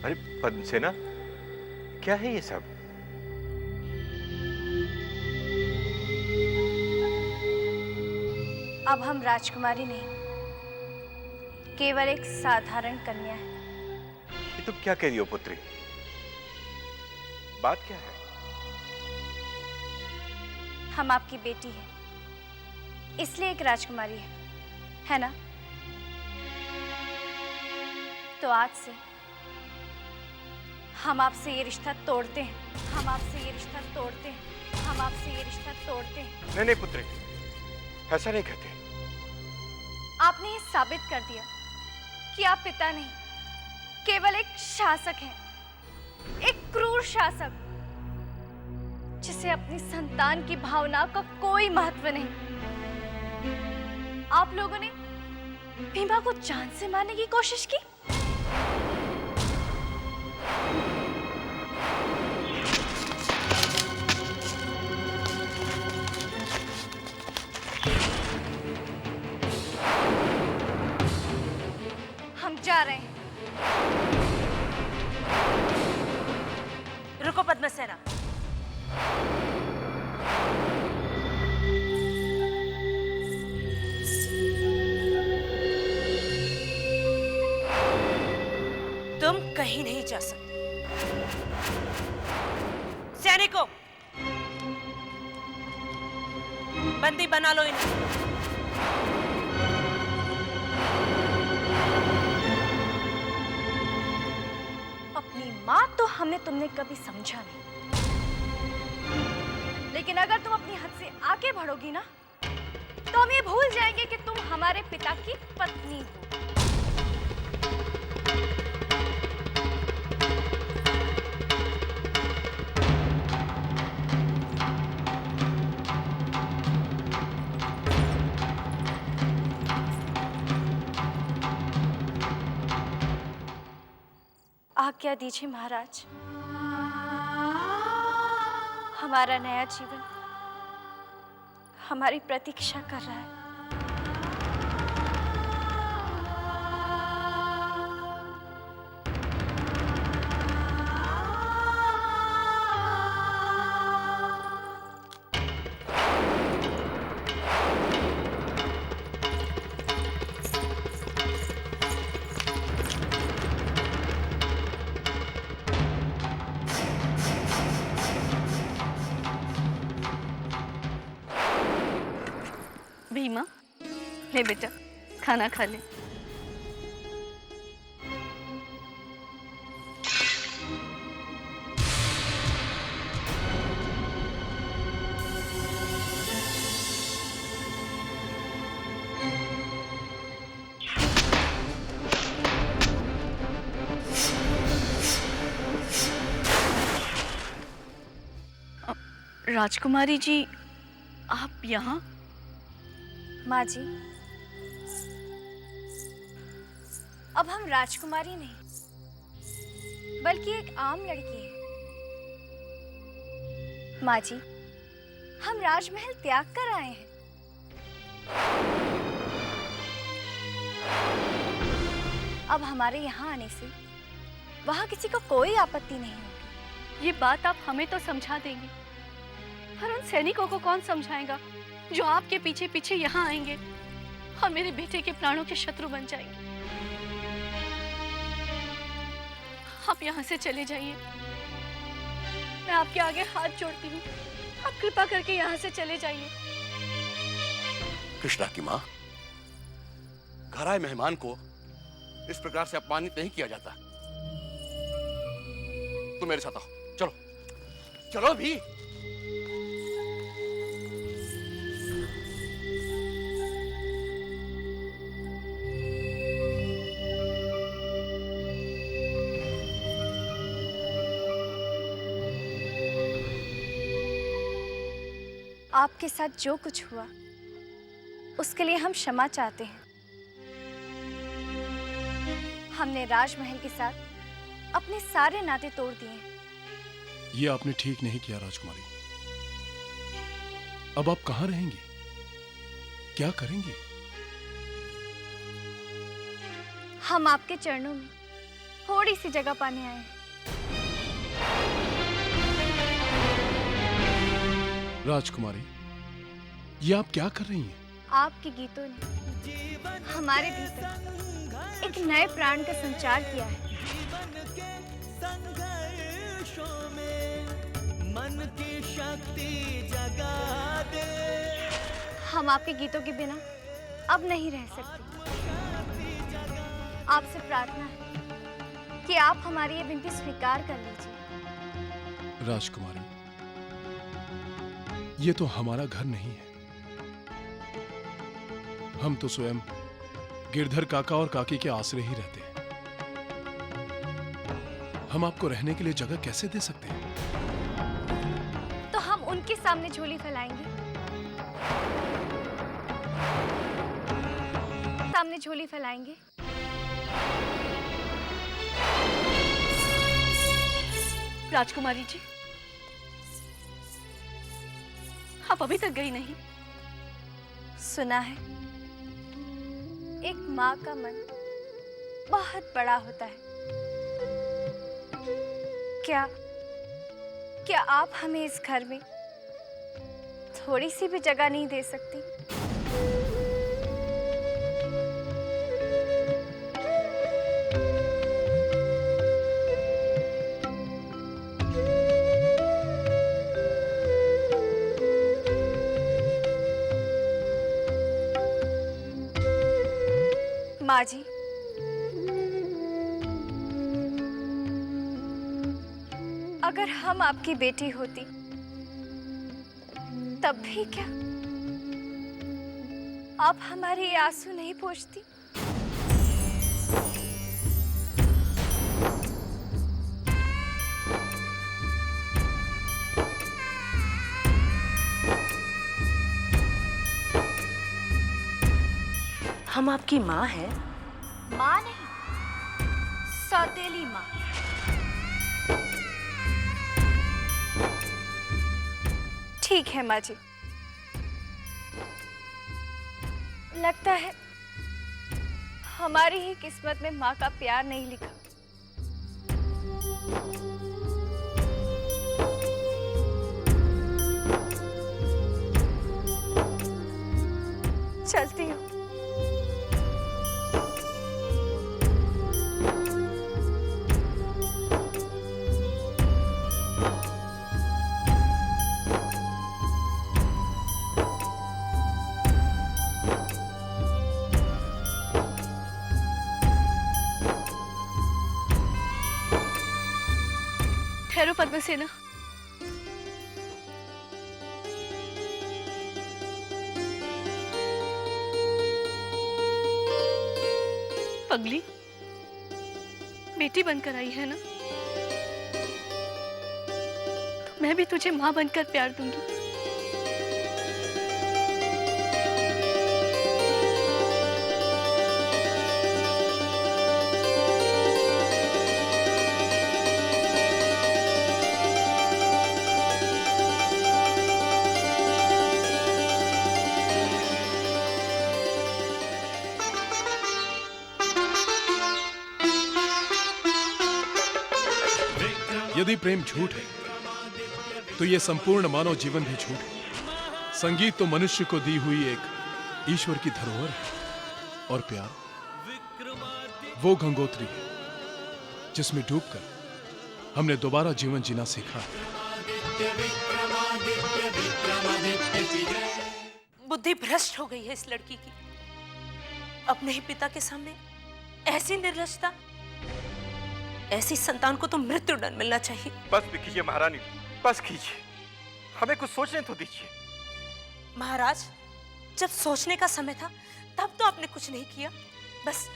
अरे पद्मसेना, क्या है ये सब? अब हम राजकुमारी नहीं, केवल एक साधारण कन्या है। ये तुम क्या कह रही हो पुत्री? बात क्या है? हम आपकी बेटी है, इसलिए एक राजकुमारी है ना? तो आज से हम आपसे ये रिश्ता तोड़ते हैं। हम आपसे ये रिश्ता तोड़ते हैं। हम आपसे ये रिश्ता तोड़ते हैं। नहीं नहीं पुत्री, ऐसा नहीं कहते। आपने ये साबित कर दिया कि आप पिता नहीं, केवल एक शासक हैं, एक क्रूर शासक जिसे अपनी संतान की भावना का कोई महत्व नहीं। आप लोगों ने भीमा को जान से मारने की कोशिश की। हम जा रहे हैं। रुको पद्मसेना। तुम कहीं नहीं जा सकते। सैनिकों, बंदी बना लो इन्हें। अपनी माँ तो हमें तुमने कभी समझा नहीं, लेकिन अगर तुम अपनी हद से आगे बढ़ोगी ना, तो हम ये भूल जाएंगे कि तुम हमारे पिता की पत्नी हो। आज्ञा दीजिए महाराज, हमारा नया जीवन हमारी प्रतीक्षा कर रहा है। भीमा, ले बेटा, खाना खा ले। राजकुमारी जी, आप यहाँ? माँ जी, अब हम राजकुमारी नहीं, बल्कि एक आम लड़की है। माँ जी, हम राजमहल त्याग कर आए हैं। अब हमारे यहाँ आने से वहाँ किसी को कोई आपत्ति नहीं होगी। ये बात आप हमें तो समझा देंगी, पर उन सैनिकों को कौन समझाएगा जो आपके पीछे पीछे यहाँ आएंगे और मेरे बेटे के प्राणों के शत्रु बन जाएंगे। आप यहाँ से चले जाइए, मैं आपके आगे हाथ जोड़ती हूँ, आप कृपा करके यहाँ से चले जाइए। कृष्णा की माँ, घर आए मेहमान को इस प्रकार से अपमानित नहीं किया जाता। तुम मेरे साथ आओ, चलो चलो भी। आपके साथ जो कुछ हुआ उसके लिए हम क्षमा चाहते हैं। हमने राजमहल के साथ अपने सारे नाते तोड़ दिए हैं। ये आपने ठीक नहीं किया राजकुमारी। अब आप कहां रहेंगी, क्या करेंगी? हम आपके चरणों में थोड़ी सी जगह पाने आए हैं। राजकुमारी, ये आप क्या कर रही हैं? आपके गीतों ने हमारे भीतर एक नए प्राण का संचार किया है। मन की शक्ति जगा दे। हम आपके गीतों के बिना अब नहीं रह सकते। आपसे प्रार्थना है कि आप हमारी ये विनती स्वीकार कर लीजिए। राजकुमारी, ये तो हमारा घर नहीं है। हम तो स्वयं गिरधर काका और काकी के आसरे ही रहते हैं। हम आपको रहने के लिए जगह कैसे दे सकते हैं? तो हम उनके सामने झोली फैलाएंगे। सामने झोली फैलाएंगे। राजकुमारी जी, आप अभी तक गई नहीं। सुना है एक माँ का मन बहुत बड़ा होता है। क्या आप हमें इस घर में थोड़ी सी भी जगह नहीं दे सकती? माँ जी, अगर हम आपकी बेटी होती तब भी क्या आप हमारे ये आंसू नहीं पोंछती? हम आपकी माँ हैं। माँ नहीं, सौतेली माँ। ठीक है माँ जी, लगता है हमारी ही किस्मत में माँ का प्यार नहीं लिखा। चलती हूँ। ठहरो पद्मसेना। पगली, बेटी बनकर आई है ना, तो मैं भी तुझे मां बनकर प्यार दूंगी। यदि प्रेम झूठ है तो ये संपूर्ण मानव जीवन भी झूठ है। संगीत तो मनुष्य को दी हुई एक ईश्वर की धरोहर है और प्यार वो गंगोत्री है जिसमें डूबकर हमने दोबारा जीवन जीना सीखा। बुद्धि भ्रष्ट हो गई है इस लड़की की। अपने ही पिता के सामने ऐसी निर्लजता, ऐसी संतान को तो मृत्युदंड मिलना चाहिए। बस भी कीजिए महारानी, बस कीजिए, हमें कुछ सोचने तो दीजिए। महाराज, जब सोचने का समय था तब तो आपने कुछ नहीं किया, बस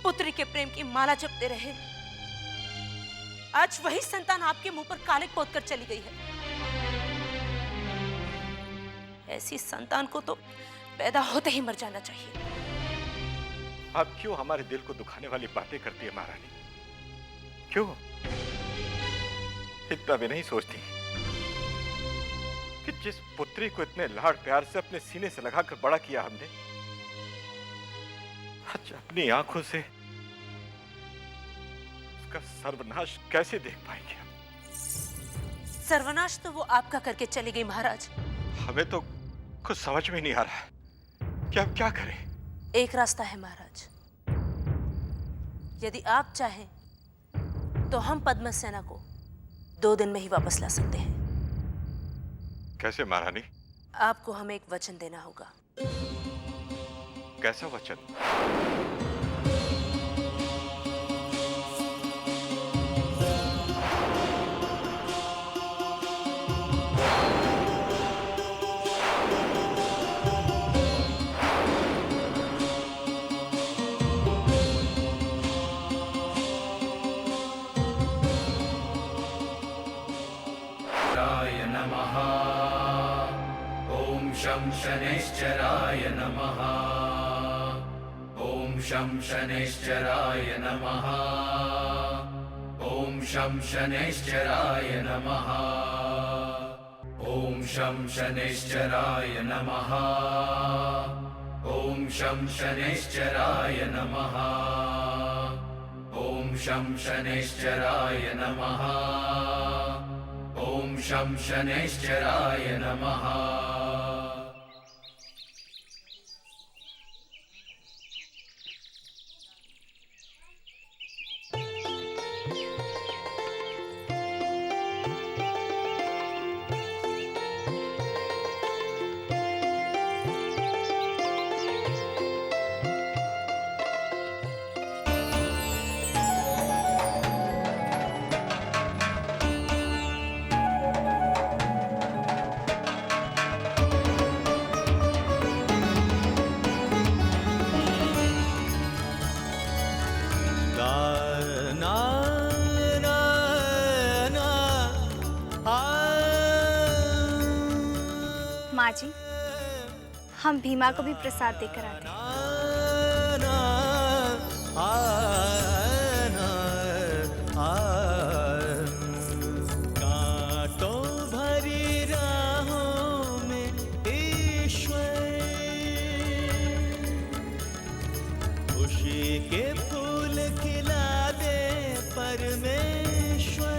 पुत्री के प्रेम की माला जपते रहे। आज वही संतान आपके मुंह पर कालिक पोत कर चली गई है। ऐसी संतान को तो पैदा होते ही मर जाना चाहिए। आप क्यों हमारे दिल को दुखाने वाली बातें करती है महारानी? क्यों इतना भी नहीं सोचती कि जिस पुत्री को इतने लाड़ प्यार से अपने सीने से लगाकर बड़ा किया हमने, आज अपनी आंखों से उसका सर्वनाश कैसे देख पाएंगे हम? सर्वनाश तो वो आपका करके चली गई महाराज। हमें तो कुछ समझ में नहीं आ रहा है कि हम क्या करें। एक रास्ता है महाराज, यदि आप चाहें तो हम पद्मसेना को 2 दिन में ही वापस ला सकते हैं। कैसे महारानी? आपको हमें एक वचन देना होगा। कैसा वचन? नमः। ॐ शं शनैश्चराय नमः। ॐ शं शनैश्चराय नमः। ॐ शं शनैश्चराय नमः। ॐ शं शनैश्चराय नमः। ॐ शं शनैश्चराय नमः। ॐ शं शनैश्चराय नमः। ॐ शं शनैश्चराय नमः। माँ जी, हम भीमा को भी प्रसाद देकर आते हैं। कांटों भरी राहों में ईश्वर खुशी के फूल खिला दे परमेश्वर।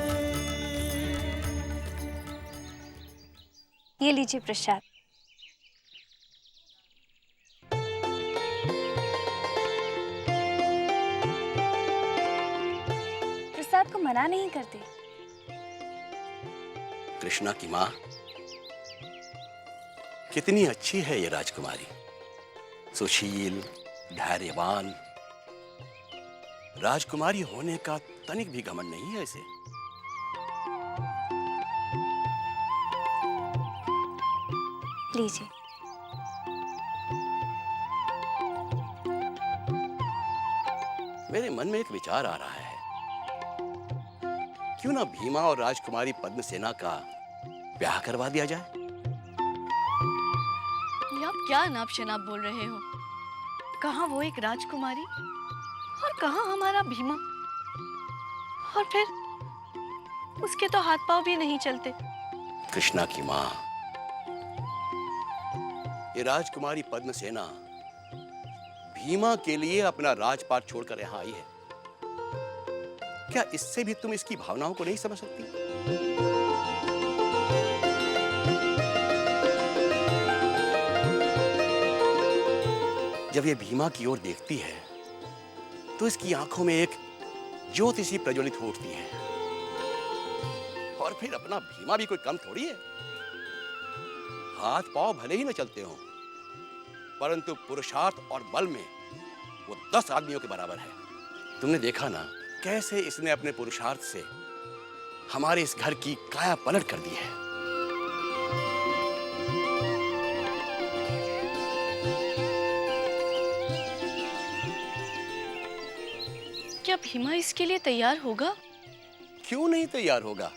ये लीजिए प्रसाद। प्रसाद को मना नहीं करते। कृष्णा की माँ कितनी अच्छी है ये राजकुमारी, सुशील, धैर्यवान। राजकुमारी होने का तनिक भी घमंड नहीं है इसे। लीजिए। मेरे मन में एक विचार आ रहा है, क्यों ना भीमा और राजकुमारी पद्मसेना का ब्याह करवा दिया जाए। ये आप क्या नाप शनाप बोल रहे हो? कहाँ वो एक राजकुमारी और कहाँ हमारा भीमा, और फिर उसके तो हाथ पांव भी नहीं चलते। कृष्णा की माँ, ये राजकुमारी पद्मसेना भीमा के लिए अपना राजपाट छोड़कर यहां आई है। क्या इससे भी तुम इसकी भावनाओं को नहीं समझ सकती? जब ये भीमा की ओर देखती है तो इसकी आंखों में एक ज्योति सी प्रज्वलित होती है। और फिर अपना भीमा भी कोई कम थोड़ी है। हाथ पांव भले ही न चलते हों, परंतु पुरुषार्थ और बल में वो 10 आदमियों के बराबर है। तुमने देखा ना कैसे इसने अपने पुरुषार्थ से हमारे इस घर की काया पलट कर दी है। क्या भीमा इसके लिए तैयार होगा? क्यों नहीं तैयार होगा?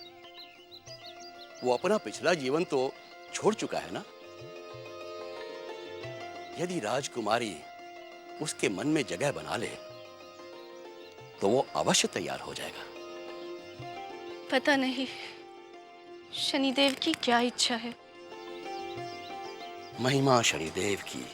वो अपना पिछला जीवन तो छोड़ चुका है ना। यदि राजकुमारी उसके मन में जगह बना ले तो वो अवश्य तैयार हो जाएगा। पता नहीं शनिदेव की क्या इच्छा है। महिमा शनिदेव की।